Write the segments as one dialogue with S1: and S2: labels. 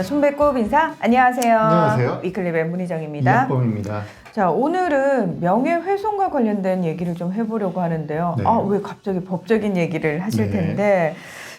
S1: 손배꼽 인사 안녕하세요.
S2: 안녕하세요.
S1: 위클립의 문희정입니다.
S2: 이학범입니다.
S1: 자, 오늘은 명예훼손과 관련된 얘기를 좀 해보려고 하는데요.
S2: 네.
S1: 왜 갑자기 법적인 얘기를 하실
S2: 네.
S1: 텐데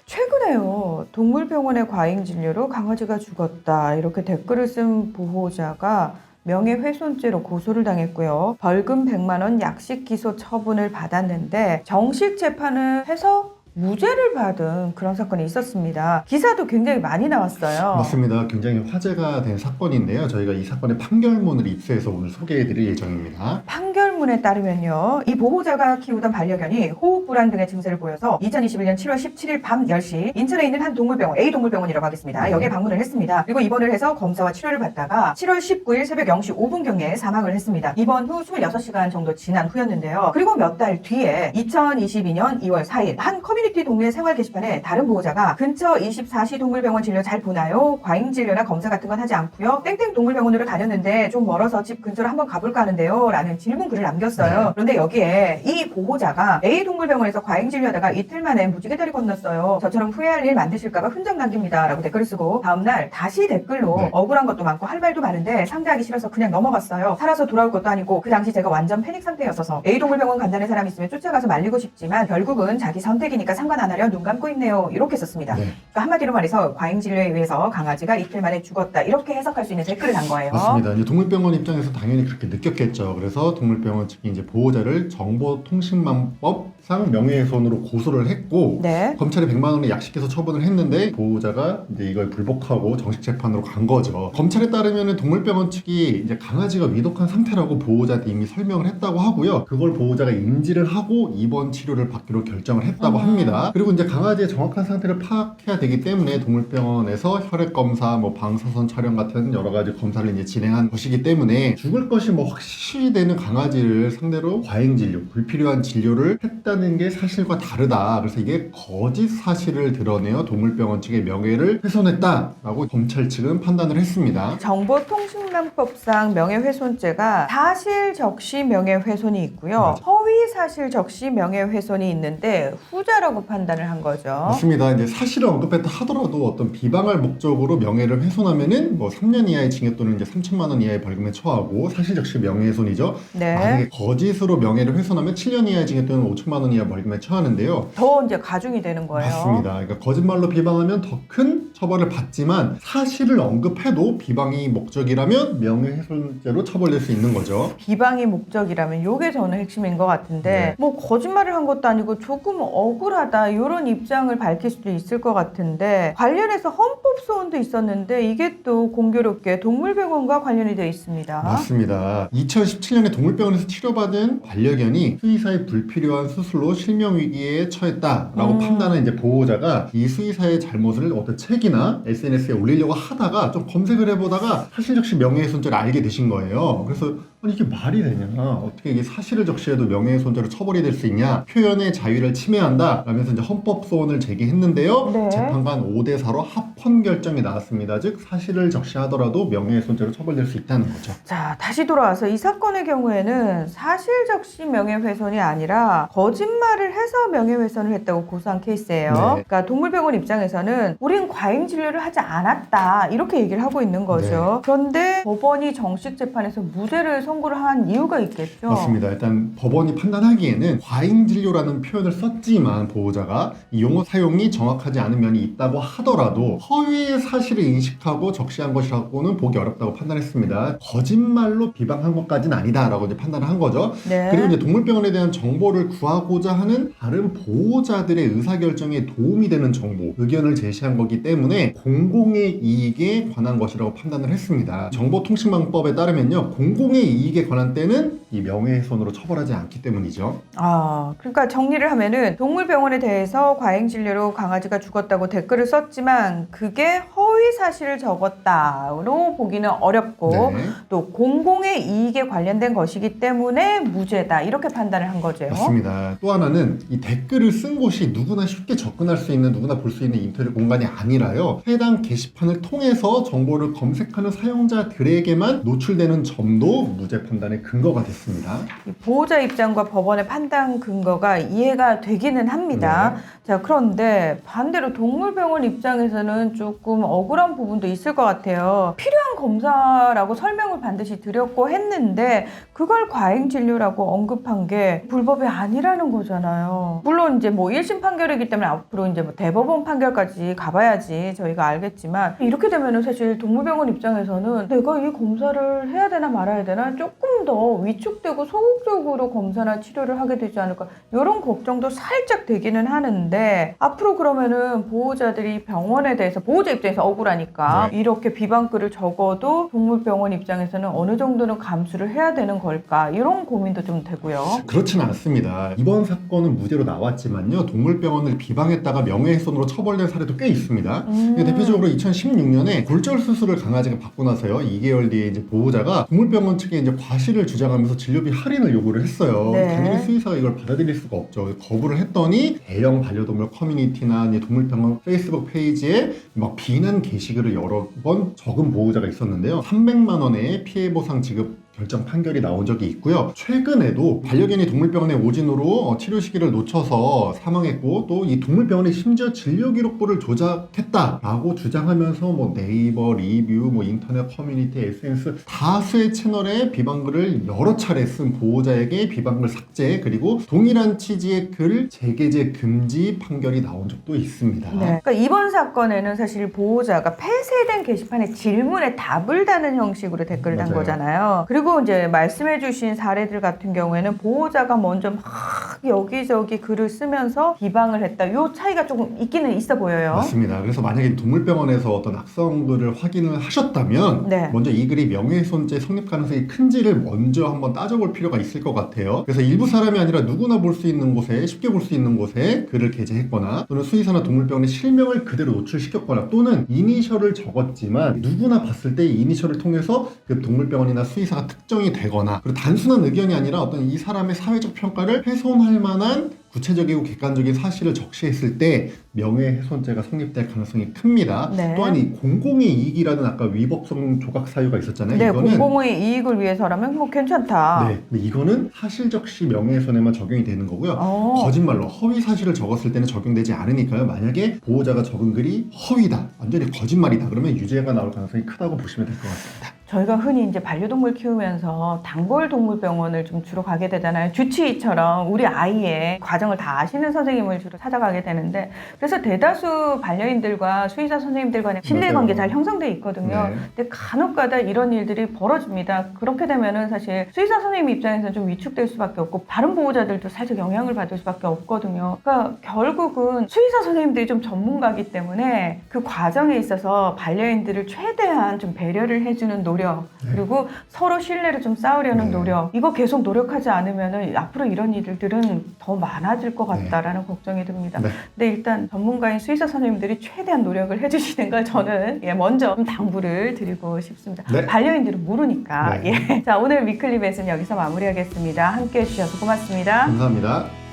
S1: 최근에요. 동물병원의 과잉진료로 강아지가 죽었다 이렇게 댓글을 쓴 보호자가 명예훼손죄로 고소를 당했고요. 벌금 100만 원 약식 기소 처분을 받았는데 정식 재판을 해서 무죄를 받은 그런 사건이 있었습니다. 기사도 굉장히 많이 나왔어요.
S2: 맞습니다. 굉장히 화제가 된 사건인데요. 저희가 이 사건의 판결문을 입수해서 오늘 소개해드릴 예정입니다.
S1: 판결문에 따르면요. 이 보호자가 키우던 반려견이 호흡 불안 등의 증세를 보여서 2021년 7월 17일 밤 10시 인천에 있는 한 동물병원, A동물병원이라고 하겠습니다. 여기에 방문을 했습니다. 그리고 입원을 해서 검사와 치료를 받다가 7월 19일 새벽 0시 5분경에 사망을 했습니다. 입원 후 26시간 정도 지난 후였는데요. 그리고 몇 달 뒤에 2022년 2월 4일 한 커뮤니티 동네 생활 게시판에 다른 보호자가 근처 24시 동물병원 진료 잘 보나요? 과잉 진료나 검사 같은 건 하지 않고요. 땡땡 동물병원으로 다녔는데 좀 멀어서 집 근처로 한번 가볼까 하는데요. 라는 질문 글을 남겼어요. 그런데 여기에 이 보호자가 A 동물병원에서 과잉 진료하다가 이틀 만에 무지개 다리 건넜어요. 저처럼 후회할 일 만드실까봐 흔적 남깁니다. 라고 댓글을 쓰고 다음날 다시 댓글로 억울한 것도 많고 할 말도 많은데 상대하기 싫어서 그냥 넘어갔어요. 살아서 돌아올 것도 아니고 그 당시 제가 완전 패닉 상태였어서 A 동물병원 간다는 사람 있으면 쫓아가서 말리고 싶지만 결국은 자기 선택이니까 상관 안 하려 눈 감고 있네요. 이렇게 썼습니다. 그러니까 한마디로 말해서 과잉 진료에 의해서 강아지가 이틀 만에 죽었다. 이렇게 해석할 수 있는 댓글을 단 거예요.
S2: 맞습니다. 이제 동물병원 입장에서 당연히 그렇게 느꼈겠죠. 그래서 동물병원 측이 이제 보호자를 정보통신망법상 명예훼손으로 고소를 했고 검찰이 100만 원의 약식기소 처분을 했는데 보호자가 이제 이걸 불복하고 정식 재판으로 간 거죠. 검찰에 따르면 동물병원 측이 이제 강아지가 위독한 상태라고 보호자한테 이미 설명을 했다고 하고요. 그걸 보호자가 인지를 하고 입원 치료를 받기로 결정을 했다고 합니다. 그리고 이제 강아지의 정확한 상태를 파악해야 되기 때문에 동물병원에서 혈액 검사, 방사선 촬영 같은 여러 가지 검사를 이제 진행한 것이기 때문에 죽을 것이 확실히 되는 강아지를 상대로 과잉 진료, 불필요한 진료를 했다는 게 사실과 다르다. 그래서 이게 거짓 사실을 드러내어 동물병원 측의 명예를 훼손했다라고 검찰 측은 판단을 했습니다.
S1: 정보통신망법상 명예훼손죄가 사실적시 명예훼손이 있고요. 허위사실적시 명예훼손이 있는데 후자라고 판단을 한 거죠.
S2: 맞습니다. 이제 사실을 언급했다 하더라도 어떤 비방할 목적으로 명예를 훼손하면은 3년 이하의 징역 또는 이제 3천만 원 이하의 벌금에 처하고 사실적시 명예훼손이죠. 만약에 거짓으로 명예를 훼손하면 7년 이하의 징역 또는 5천만 원 이하 벌금에 처하는데요.
S1: 더 이제 가중이 되는 거예요.
S2: 맞습니다. 그러니까 거짓말로 비방하면 더 큰 처벌을 받지만 사실을 언급해도 비방이 목적이라면 명예훼손죄로 처벌될 수 있는 거죠.
S1: 비방이 목적이라면 이게 저는 핵심인 것 같은데 거짓말을 한 것도 아니고 조금 억울하다 이런 입장을 밝힐 수도 있을 것 같은데 관련해서 헌법소원도 있었는데 이게 또 공교롭게 동물병원과 관련이 되어 있습니다.
S2: 맞습니다. 2017년에 동물병원에서 치료받은 반려견이 수의사의 불필요한 수술로 실명위기에 처했다라고 판단한 이제 보호자가 이 수의사의 잘못을 어떤 책이나 SNS에 올리려고 하다가 좀 검색을 해보다가 사실적시 명예훼손죄를 알게 되신 거예요. 그래서 이게 말이 되냐, 어떻게 이게 사실을 적시해도 명예훼손죄로 처벌이 될 수 있냐, 표현의 자유를 침해한다 라면서 이제 헌법소원을 제기했는데요. 재판관 5대4로 합헌 결정이 나왔습니다. 즉 사실을 적시하더라도 명예훼손죄로 처벌될 수 있다는 거죠.
S1: 자, 다시 돌아와서 이 사건의 경우에는 사실적시 명예훼손이 아니라 거짓말을 해서 명예훼손을 했다고 고소한 케이스예요. 그러니까 동물병원 입장에서는 우린 과잉 진료를 하지 않았다 이렇게 얘기를 하고 있는 거죠. 그런데 법원이 정식 재판에서 무죄를 선고를 한 이유가 있겠죠.
S2: 맞습니다. 일단 법원이 판단하기에는 과잉 진료라는 표현을 썼지만 보호자가 이 용어 사용이 정확하지 않은 면이 있다고 하더라도 허위의 사실을 인식하고 적시한 것이라고는 보기 어렵다고 판단했습니다. 거짓말로 비방한 것까지는 아니다라고 이제 판단을 한 거죠. 그리고 이제 동물병원에 대한 정보를 구하고자 하는 다른 보호자들의 의사결정에 도움이 되는 정보, 의견을 제시한 거기 때문에 공공의 이익에 관한 것이라고 판단을 했습니다. 정보통신망법에 따르면요, 공공의 이익에 관한 때는 이 명예훼손으로 처벌하지 않기 때문이죠.
S1: 그러니까 정리를 하면은 동물병원에 대해서 과잉 진료로 강아지가 죽었다고 댓글을 썼지만 그게 허위 사실을 적었다로 보기는 어렵고 또 공공의 이익에 관련된 것이기 때문에 무죄다 이렇게 판단을 한 거죠.
S2: 맞습니다. 또 하나는 이 댓글을 쓴 곳이 누구나 쉽게 접근할 수 있는, 누구나 볼 수 있는 인터넷 공간이 아니라요, 해당 게시판을 통해서 정보를 검색하는 사용자들에게만 노출되는 점도 무죄 판단의 근거가 됐습니다. 있습니다.
S1: 이 보호자 입장과 법원의 판단 근거가 이해가 되기는 합니다. 자, 그런데 반대로 동물병원 입장에서는 조금 억울한 부분도 있을 것 같아요. 필요한 검사라고 설명을 반드시 드렸고 했는데 그걸 과잉 진료라고 언급한 게 불법이 아니라는 거잖아요. 물론 이제 뭐 1심 판결이기 때문에 앞으로 이제 뭐 대법원 판결까지 가봐야지 저희가 알겠지만 이렇게 되면은 사실 동물병원 입장에서는 내가 이 검사를 해야 되나 말아야 되나 조금 더 위축되고 소극적으로 검사나 치료를 하게 되지 않을까 이런 걱정도 살짝 되기는 하는데 앞으로 그러면은 보호자들이 병원에 대해서 보호자 입장에서 억울하니까 이렇게 비방글을 적어도 동물병원 입장에서는 어느 정도는 감수를 해야 되는 걸까 이런 고민도 좀 되고요.
S2: 그렇지는 않습니다. 이번 사건은 무죄로 나왔지만요. 동물병원을 비방했다가 명예훼손으로 처벌된 사례도 꽤 있습니다. 대표적으로 2016년에 골절 수술을 강아지가 받고 나서요. 2개월 뒤에 이제 보호자가 동물병원 측에 이제 과실을 주장하면서 진료비 할인을 요구를 했어요. 당연히 수의사가 이걸 받아들일 수가 없죠. 거부를 했더니 대형 반려동물 커뮤니티나 이제 동물병원 페이스북 페이지에 막 비난 게시글을 여러 번 적은 보호자가 있었는데요. 300만 원의 피해 보상 지급 결정 판결이 나온 적이 있고요. 최근에도 반려견이 동물병원에 오진으로 치료 시기를 놓쳐서 사망했고 또 이 동물병원이 심지어 진료 기록부를 조작했다라고 주장하면서 뭐 네이버 리뷰, 뭐 인터넷 커뮤니티, SNS 다수의 채널에 비방글을 여러 차례 쓴 보호자에게 비방글 삭제 그리고 동일한 취지의 글 재게재 금지 판결이 나온 적도 있습니다.
S1: 그러니까 이번 사건에는 사실 보호자가 폐쇄된 게시판에 질문에 답을 다는 형식으로 댓글을 단 거잖아요. 그리고 이제 말씀해주신 사례들 같은 경우에는 보호자가 먼저 막 여기저기 글을 쓰면서 비방을 했다. 이 차이가 조금 있기는 있어 보여요.
S2: 맞습니다. 그래서 만약에 동물병원에서 어떤 악성글을 확인을 하셨다면 먼저 이 글이 명예훼손죄 성립 가능성이 큰지를 먼저 한번 따져볼 필요가 있을 것 같아요. 그래서 일부 사람이 아니라 누구나 볼 수 있는 곳에 쉽게 볼 수 있는 곳에 글을 게재했거나 또는 수의사나 동물병원의 실명을 그대로 노출시켰거나 또는 이니셜을 적었지만 누구나 봤을 때 이니셜을 통해서 그 동물병원이나 수의사가 특정이 되거나 그리고 단순한 의견이 아니라 어떤 이 사람의 사회적 평가를 훼손할 만한 구체적이고 객관적인 사실을 적시했을 때 명예훼손죄가 성립될 가능성이 큽니다. 또한 이 공공의 이익이라는 아까 위법성 조각 사유가 있었잖아요.
S1: 이거는 공공의 이익을 위해서라면 뭐 괜찮다.
S2: 근데 이거는 사실적시 명예훼손에만 적용이 되는 거고요. 거짓말로 허위 사실을 적었을 때는 적용되지 않으니까요. 만약에 보호자가 적은 글이 허위다, 완전히 거짓말이다, 그러면 유죄가 나올 가능성이 크다고 보시면 될 것 같습니다.
S1: 저희가 흔히 이제 반려동물 키우면서 단골 동물병원을 좀 주로 가게 되잖아요. 주치의처럼 우리 아이의 과정을 다 아시는 선생님을 주로 찾아가게 되는데 그래서 대다수 반려인들과 수의사 선생님들 간의 신뢰관계 잘 형성돼 있거든요. 근데 간혹가다 이런 일들이 벌어집니다. 그렇게 되면은 사실 수의사 선생님 입장에서는 좀 위축될 수밖에 없고 다른 보호자들도 살짝 영향을 받을 수밖에 없거든요. 그러니까 결국은 수의사 선생님들이 좀 전문가이기 때문에 그 과정에 있어서 반려인들을 최대한 좀 배려를 해주는 노력 그리고 서로 신뢰를 좀 쌓으려는 노력 이거 계속 노력하지 않으면 앞으로 이런 일들은 더 많아질 것 같다라는 걱정이 듭니다. 근데 일단 전문가인 수의사 선생님들이 최대한 노력을 해주시는 걸 저는 먼저 좀 당부를 드리고 싶습니다. 반려인들은 모르니까. 자, 오늘 위클리 벳은 여기서 마무리하겠습니다. 함께해 주셔서 고맙습니다.
S2: 감사합니다.